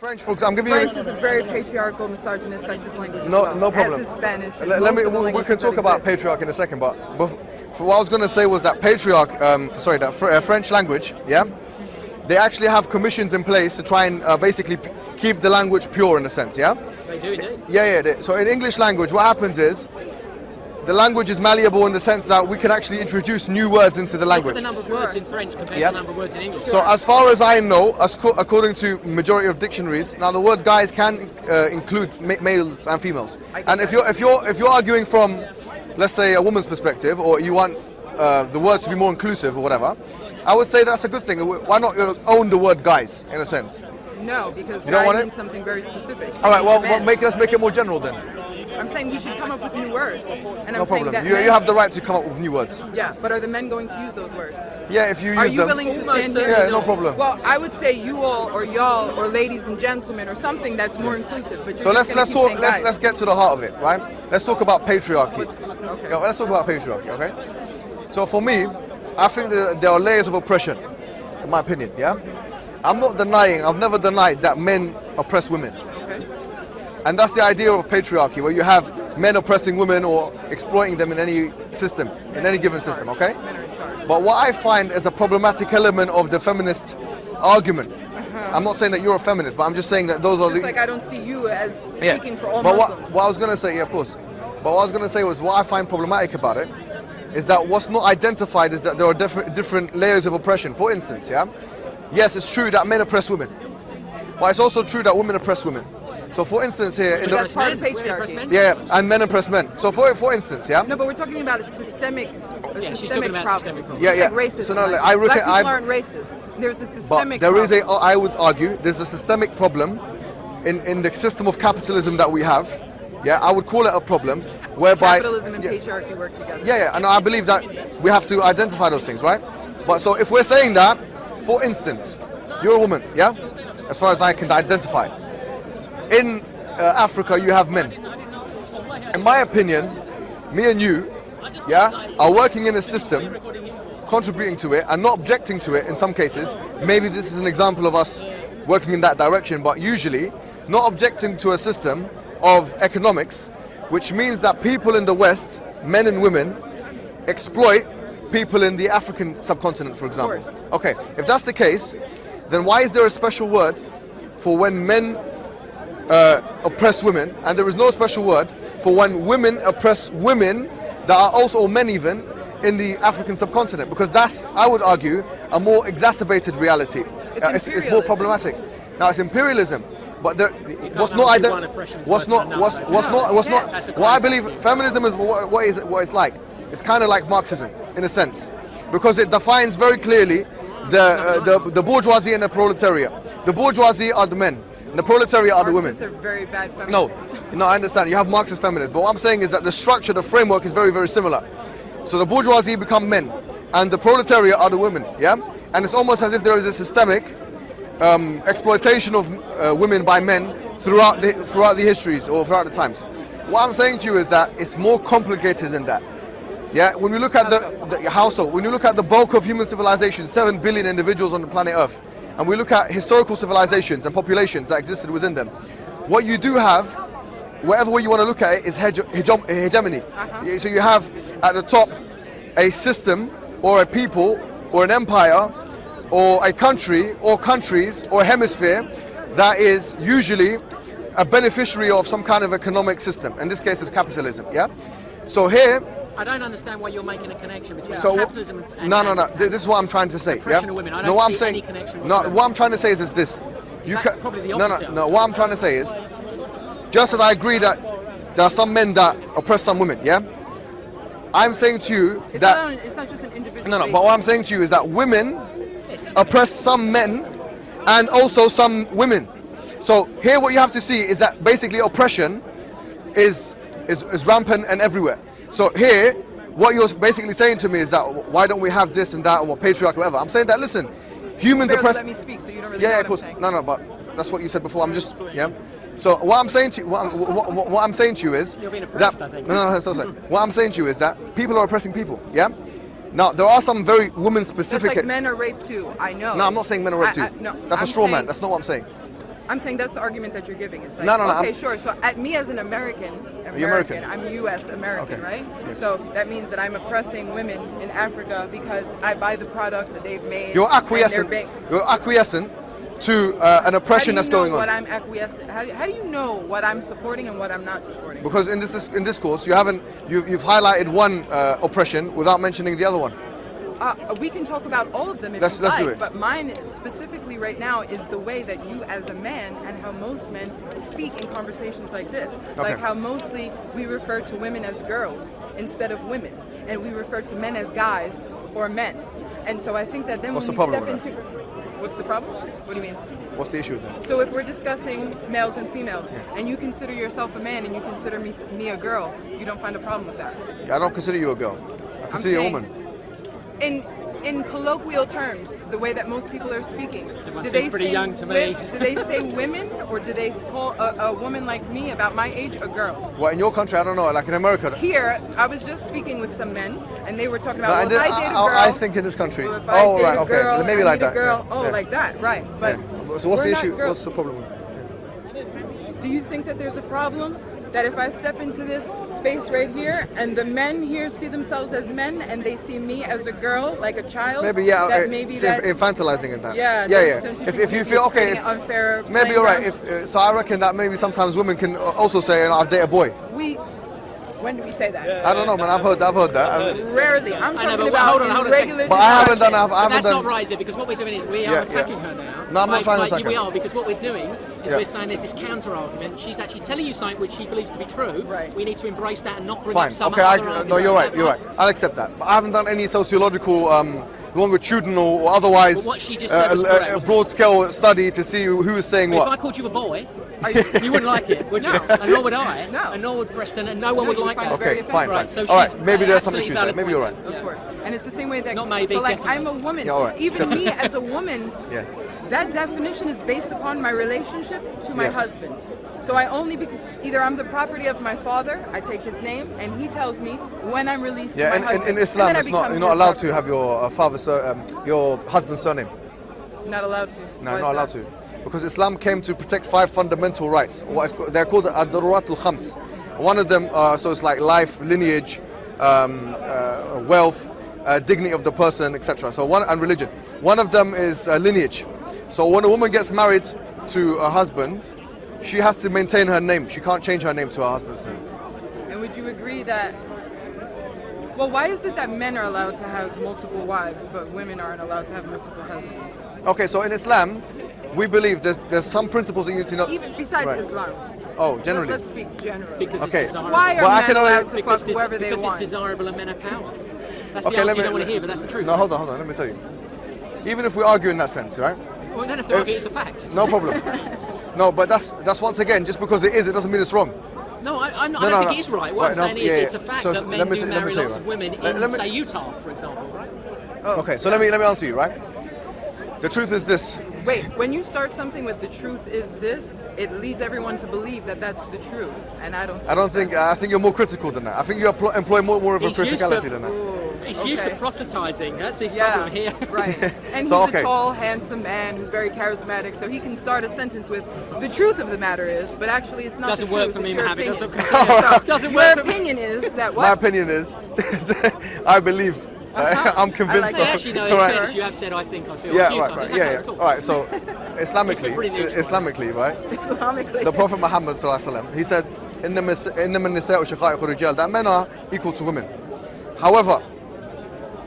French, for example, I'm giving French is a very patriarchal, misogynist, sexist language. No problem. As is Spanish. We can talk about patriarch in a second, but for what I was going to say was that French language, yeah, they actually have commissions in place to try and basically keep the language pure in a sense, yeah? They do indeed. Yeah. So in English language, what happens is, the language is malleable in the sense that we can actually introduce new words into the language. Look at the number of words in French compared to the number of words in English. So as far as I know, according to majority of dictionaries, now the word guys can include males and females. And if you're arguing from, let's say, a woman's perspective, or you want the words to be more inclusive or whatever, I would say that's a good thing. Why not own the word guys in a sense? No, because guy means something very specific. All right, well, let's make it more general then. I'm saying we should come up with new words. And no problem. You have the right to come up with new words. Yeah, but are the men going to use those words? Yeah, if you use them. Are you willing to stand here? Yeah, no problem. Well, I would say you all, or y'all, or ladies and gentlemen, or something that's more inclusive. But so let's get to the heart of it, right? Let's talk about patriarchy. Okay. Yeah, let's talk about patriarchy, okay? So for me, I think that there are layers of oppression, in my opinion. Yeah, I'm not denying. I've never denied that men oppress women. And that's the idea of patriarchy, where you have men oppressing women or exploiting them in any system, in any given system, okay? But what I find is a problematic element of the feminist argument. I'm not saying that you're a feminist, but I'm just saying that those are like I don't see you as speaking for all Muslims. What I was going to say, yeah, of course. But what I was going to say was what I find problematic about it is that what's not identified is that there are different layers of oppression. For instance, yeah? Yes, it's true that men oppress women. But it's also true that women oppress women. So for instance here in that's part of patriarchy. Yeah, and men oppress men. So for instance, yeah. No, but we're talking about a systemic problem. Yeah. Like racism. So no, like, black people aren't racist. There's a systemic problem. I would argue there's a systemic problem in the system of capitalism that we have. Yeah, I would call it a problem whereby capitalism and patriarchy work together. Yeah, and I believe that we have to identify those things, right? But so if we're saying that, for instance, you're a woman, yeah? As far as I can identify. In Africa, you have men. In my opinion, me and you, yeah, are working in a system, contributing to it and not objecting to it in some cases. Maybe this is an example of us working in that direction, but usually not objecting to a system of economics, which means that people in the West, men and women, exploit people in the African subcontinent, for example. Okay, if that's the case, then why is there a special word for when men oppress women, and there is no special word for when women oppress women that are also, or men even, in the African subcontinent? Because that's, I would argue, a more exacuzated reality. It's more problematic. Now it's imperialism, but what I believe feminism is what it's like. It's kind of like Marxism in a sense, because it defines very clearly the bourgeoisie and the proletariat. The bourgeoisie are the men. The proletariat are the women. Marxists are very bad feminists. No, I understand. You have Marxist feminists, but what I'm saying is that the structure, the framework is very, very similar. So the bourgeoisie become men, and the proletariat are the women. Yeah, and it's almost as if there is a systemic exploitation of women by men throughout the histories or throughout the times. What I'm saying to you is that it's more complicated than that. Yeah, when we look at the household, when you look at the bulk of human civilization, 7 billion individuals on the planet Earth, and we look at historical civilizations and populations that existed within them, what you do have, whatever way you want to look at it, is hegemony. So you have at the top a system or a people or an empire or a country or countries or a hemisphere that is usually a beneficiary of some kind of economic system. In this case, it's capitalism. Yeah. So here, I don't understand why you're making a connection between capitalism and no. This is what I'm trying to say. Yeah. What I'm trying to say is this. Probably the opposite. No. What I'm trying to say is, just as I agree that there are some men that oppress some women. Yeah. I'm saying to you it's not just an individual. No. But what I'm saying to you is that women oppress some men and also some women. So here, what you have to see is that basically oppression is rampant and everywhere. So here, what you're basically saying to me is that why don't we have this and that or patriarchy, whatever. I'm saying that, listen, humans oppress. Let me speak, so you don't really know what of course. I'm saying. No, but that's what you said before. I'm just So what I'm saying to you, what I'm saying to you is that I think. No, sorry. What I'm saying to you is that people are oppressing people. Yeah. Now there are some very women-specific. It's like men are raped too. I know. No, I'm not saying men are raped too. No, that's a straw man. That's not what I'm saying. I'm saying that's the argument that you're giving. It's like, No, okay, sure. So at me as an American, I'm U.S. American, Okay. right? Yeah. So that means that I'm oppressing women in Africa because I buy the products that they've made. You're acquiescent. and they're You're acquiesced to an oppression that's going on. How do you know what I'm acquiescent? How do you know what I'm supporting and what I'm not supporting? Because in this course, you've highlighted one oppression without mentioning the other one. We can talk about all of them if Let's you like, do it. but mine specifically right now is the way that you as a man and how most men speak in conversations like this. Okay. Like how mostly we refer to women as girls instead of women, and we refer to men as guys or men. And so I think that then What's when the we problem step with into... What's the problem? What do you mean? What's the issue with that? So if we're discussing males and females, and you consider yourself a man and you consider me a girl, you don't find a problem with that? I don't consider you a girl. I consider you a woman. In colloquial terms, the way that most people are speaking, Everyone seems pretty young to me. Do they say women, or do they call a woman like me about my age a girl? Well, in your country, I don't know. Like in America. Here, I was just speaking with some men, and they were talking about, No, well, if I date a girl, I think in this country. well, if I date right, a okay. girl, Maybe I like need a that. girl, yeah. like that, right? But Yeah. So what's the we're not issue? girls. What's the problem with? Do you think that there's a problem that if I step into this space right here and the men here see themselves as men and they see me as a girl, like a child, Maybe yeah. that Okay. maybe It's that's infantilizing in that. yeah. Yeah. Don't you If think you it's feel okay, creating if, an unfair maybe playing you're right. ground? So I reckon that maybe sometimes women can also say, "I've dated a boy." When do we say that? I don't know, man. I've heard that. Rarely. I'm I know, talking but about hold on in a second. regular But I haven't done. discussion. I haven't That's done. not right, is it? Because what we're doing is we are Yeah, attacking yeah. her now. No, I'm not trying to attack We her. are, because what we're doing is Yeah. we're saying there's this counter argument. She's actually telling you something which she believes to be true. Right. We need to embrace that and not bring Fine. up some Okay. other No, argument. you're right. You're right. I'll accept that. But I haven't done any sociological, longitudinal, or otherwise But what she just said was correct, wasn't it? broad-scale study to see who is saying If I what. called you a boy, you wouldn't like it, would you? No. And nor would I. No. And nor would Preston, and no one No, would you like find that. it very Okay. Fine. offensive. Fine. Right, so All right. she's Maybe there's some absolutely issues there. valid Maybe you're right. point. Of course. And it's the same way that Not maybe, so like definitely. I'm a woman. Yeah, all right. Even me as a woman, Yeah. that definition is based upon my relationship to my Yeah. husband. So I only either I'm the property of my father, I take his name, and he tells me when I'm released Yeah. to my husband. In Islam, and then I it's not. become You're not his allowed to property. have your husband's surname. Not allowed to. No, Why you're is not allowed that? to. Because Islam came to protect 5 fundamental rights. They're called ad-darurat al-khams. One of them, so it's like life, lineage, wealth, dignity of the person, etc. So and religion. One of them is lineage. So when a woman gets married to a husband, she has to maintain her name. She can't change her name to her husband's name. And would you agree that? Well, why is it that men are allowed to have multiple wives, but women aren't allowed to have multiple husbands? Okay, so in Islam, we believe there's some principles that you need to know. Even besides Right. Islam. Oh, generally. Let's speak generally. Because Okay. it's desirable. Why are Well, I men can only- allowed to Because fuck whoever they because want? it's desirable and men have power. That's Okay, the let answer me. you don't want to hear, but that's the truth. No, hold on. Let me tell you. Even if we argue in that sense, right? Well, we don't have to argue, it's a fact. No problem. No, but that's once again, just because it is, it doesn't mean it's wrong. No, I No, don't no, think no. it is right. What Right, I'm no, saying yeah, is it's a yeah. fact So that men let me do say- let me marry say, lots right. of women Let in, me- say, Utah, for example, right? Okay, so let me answer you, right? The truth is this. Wait, when you start something with the truth is this, it leads everyone to believe that that's the truth, and I don't. I don't think. I think you're more critical than that. I think you employ more of a He's used to- criticality than that. He's used to proselytizing. That's his Yeah, problem here. right. And So, he's okay. a tall, handsome man who's very charismatic, so he can start a sentence with, "The truth of the matter is," but actually it's not Doesn't the work truth, for me, it's your Mohammed. opinion. Doesn't Doesn't Your work for me. opinion is that My what? opinion is, I believe. I'm convinced. I like So that. actually, no, in Right. fairness, you have said, I think, I feel. Yeah, a few right, times. right. That's Yeah, that's yeah. cool. All right. So, Islamically, pretty neutral. Islamically, right? Islamically. The Prophet Muhammad sallallahu alaihi wasallam, he said, "Innama nisa'u shaqa'iqu rijal," that men are equal to women. However,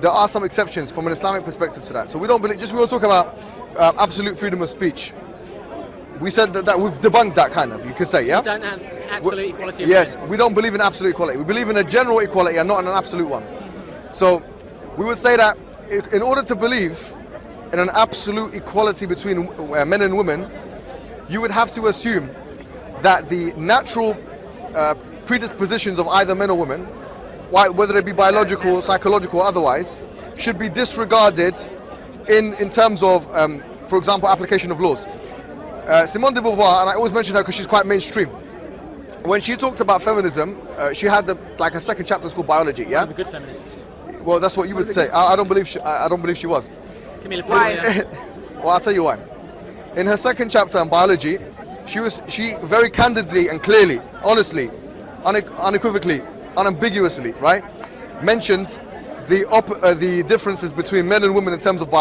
there are some exceptions from an Islamic perspective to that. So we don't believe. We will talk about absolute freedom of speech. We said that we've debunked that kind of. You could say, yeah. You don't have absolute equality of Yes, men. we don't believe in absolute equality. We believe in a general equality and not in an absolute one. So we would say that in order to believe in an absolute equality between men and women, you would have to assume that the natural predispositions of either men or women, whether it be biological, psychological, or otherwise, should be disregarded in terms of, for example, application of laws. Simone de Beauvoir, and I always mention her because she's quite mainstream. When she talked about feminism, she had a second chapter called biology. Yeah. I'm a good feminist. Well, that's what you would say. I don't believe she was. Camilla Why? Paglia. Well, I'll tell you why. In her second chapter on biology, she very candidly and clearly, honestly, unequivocally, unambiguously, right, mentions the differences between men and women in terms of biology.